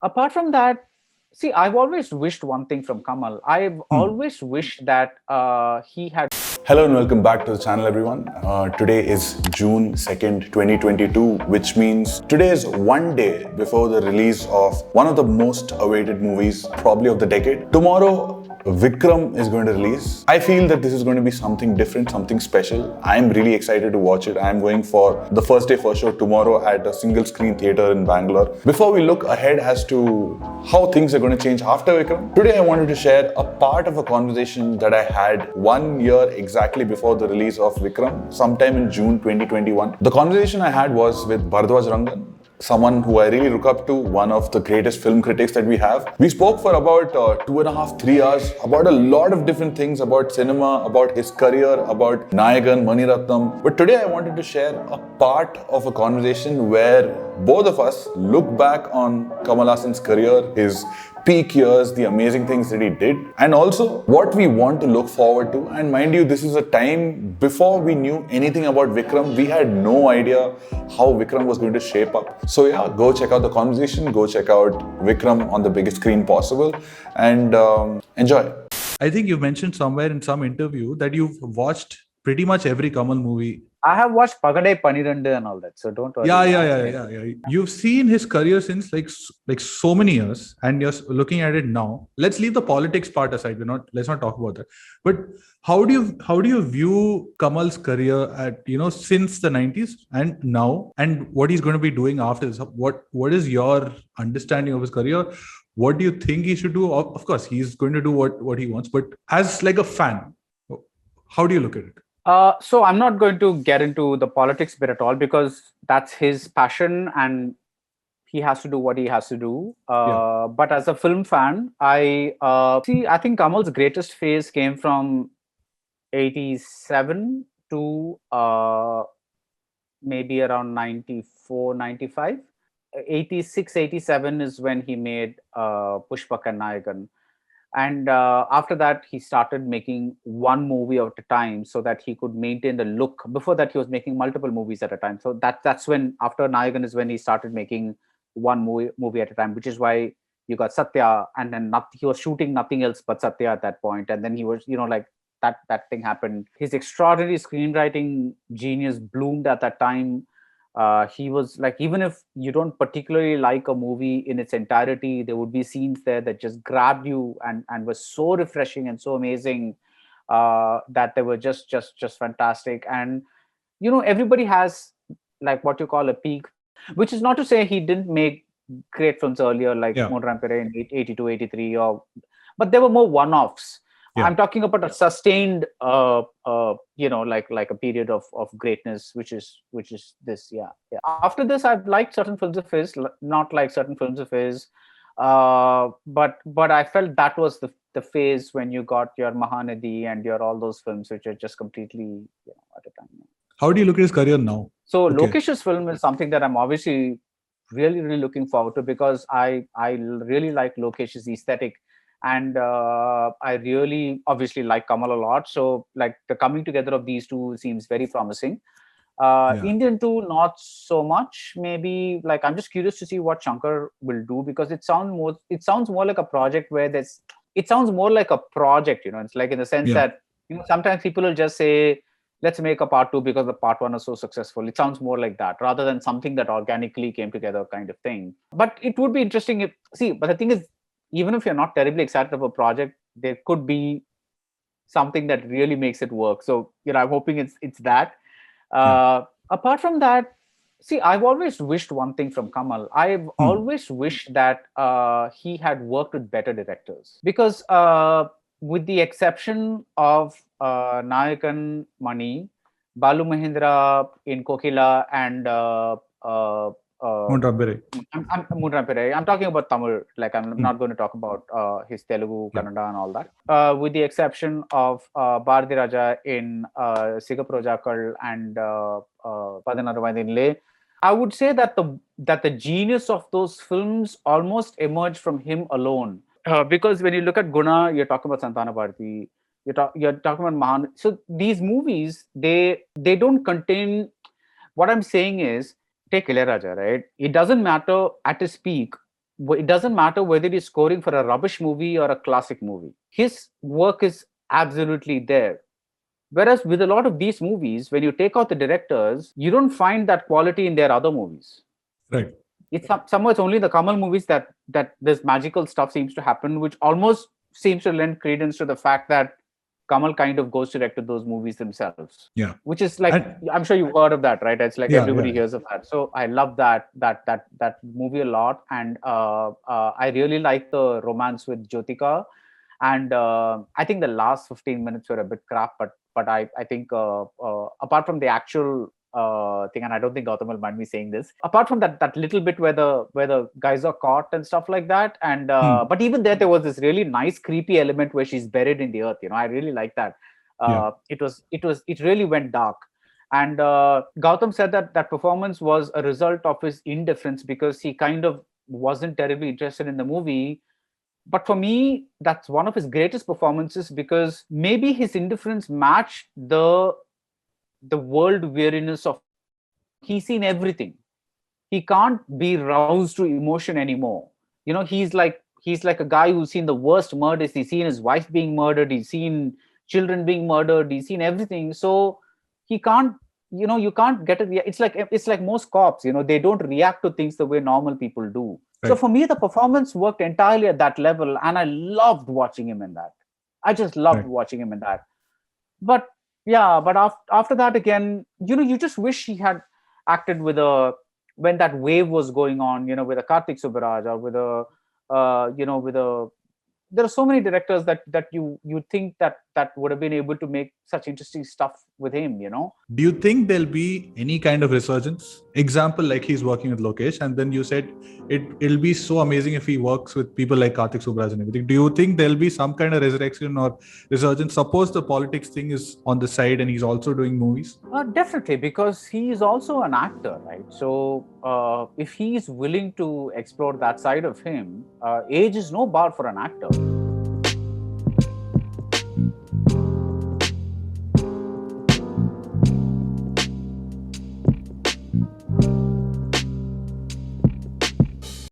Apart from that, see, I've always wished one thing from Kamal. I've always wished that he had. Hello and welcome back to the channel, everyone. Today is June 2nd, 2022, which means today is one day before the release of one of the most awaited movies, probably of the decade. Tomorrow, Vikram is going to release. I feel that this is going to be something different, something special. I'm really excited to watch it. I'm going for the first day first show tomorrow at a single screen theater in Bangalore. Before we look ahead as to how things are going to change after Vikram, today I wanted to share a part of a conversation that I had 1 year exactly before the release of Vikram, sometime in June 2021. The conversation I had was with Baradwaj Rangan, someone who I really look up to, one of the greatest film critics that we have. We spoke for about 2.5, 3 hours about a lot of different things about cinema, about his career, about Nayagan, Maniratnam. But today I wanted to share a part of a conversation where both of us look back on Kamal Haasan's career, his peak years, the amazing things that he did, and also what we want to look forward to. And mind you, this is a time before we knew anything about Vikram. We had no idea how Vikram was going to shape up. So yeah, go check out the conversation, go check out Vikram on the biggest screen possible, and enjoy. I think you mentioned somewhere in some interview that you've watched pretty much every Kamal movie. I have watched Pagadai Panirandu and all that, so don't worry. Yeah. You've seen his career since like so many years, and you're looking at it now. Let's leave the politics part aside. Let's not talk about that. But how do you view Kamal's career at since the 90s and now, and what he's going to be doing after this? What is your understanding of his career? What do you think he should do? Of course, he's going to do what he wants, but as like a fan, how do you look at it? So I'm not going to get into the politics bit at all because that's his passion and he has to do what he has to do. But as a film fan, I think Kamal's greatest phase came from 87 to maybe around 94, 95. 86, 87 is when he made Pushpak and Nayagan. And after that, he started making one movie at a time so that he could maintain the look. Before that, he was making multiple movies at a time. So that's when, after Nayagan is when he started making one movie at a time, which is why you got Satya. And then he was shooting nothing else but Satya at that point. And then he was, that thing happened. His extraordinary screenwriting genius bloomed at that time. He was like, even if you don't particularly like a movie in its entirety, there would be scenes there that just grabbed you and was so refreshing and so amazing that they were just fantastic. And everybody has like what you call a peak, which is not to say he didn't make great films earlier, like Moon Rampere in 82, 83, but there were more one-offs. Yeah. I'm talking about a sustained, like a period of greatness, which is this. Yeah. After this, I've liked certain films of his, not like certain films of his, but I felt that was the phase when you got your Mahanadi and your all those films, which are just completely at a time. How do you look at his career now? So Lokesh's film is something that I'm obviously really, really looking forward to because I really like Lokesh's aesthetic. And I really obviously like Kamal a lot. So like the coming together of these two seems very promising. Indian 2, not so much. Maybe like I'm just curious to see what Shankar will do because it sounds more like a project where it sounds more like a project, it's like in the sense that, sometimes people will just say, let's make a part 2 because the part 1 is so successful. It sounds more like that rather than something that organically came together kind of thing. But it would be interesting but the thing is, even if you're not terribly excited about a project, there could be something that really makes it work. So, I'm hoping it's that. Apart from that, see, I've always wished one thing from Kamal. I've always wished that he had worked with better directors. Because with the exception of Nayakan Mani, Balu Mahindra in Kokila and Moon Rampere. I'm talking about Tamil. Like I'm not going to talk about his Telugu, Kannada, and all that. With the exception of Bharati Raja in Sigaprojakal and Padanaru I would say that the genius of those films almost emerged from him alone. Because when you look at Guna, you're talking about Santana Bharati. You're talking about Mahan. So these movies, they don't contain. What I'm saying is, take Ilayaraja, right? It doesn't matter at his peak it doesn't matter whether he's scoring for a rubbish movie or a classic movie. His work is absolutely there. Whereas with a lot of these movies, when you take out the directors, you don't find that quality in their other movies. Right. It's somewhere it's only the Kamal movies that this magical stuff seems to happen, which almost seems to lend credence to the fact that Kamal kind of ghost directed those movies themselves. Yeah. Which is like, I'm sure you've heard of that, right? It's like everybody hears of that. So I love that movie a lot. And I really like the romance with Jyotika. And I think the last 15 minutes were a bit crap, but I think apart from the actual thing, and I don't think Gautam will mind me saying this, apart from that little bit where the guys are caught and stuff like that, and but even there was this really nice creepy element where she's buried in the earth. I really like that. It really went dark. And Gautam said that performance was a result of his indifference because he kind of wasn't terribly interested in the movie. But for me, that's one of his greatest performances because maybe his indifference matched the world weariness of he's seen everything. He can't be roused to emotion anymore. He's like a guy who's seen the worst murders. He's seen his wife being murdered. He's seen children being murdered. He's seen everything. So he can't, you can't get it. It's like most cops, they don't react to things the way normal people do. Right. So for me, the performance worked entirely at that level. And I loved watching him in that. I just loved watching him in that. But after that, again, you just wish he had acted when that wave was going on, with a Kartik Subbaraj or with there are so many directors that you think that would have been able to make such interesting stuff with him. Do you think there'll be any kind of resurgence? Example, like he's working with Lokesh, and then you said it'll be so amazing if he works with people like Kartik Subbaraj and everything. Do you think there'll be some kind of resurrection or resurgence? Suppose the politics thing is on the side and he's also doing movies? Definitely, because he is also an actor, right? So if he's willing to explore that side of him, age is no bar for an actor.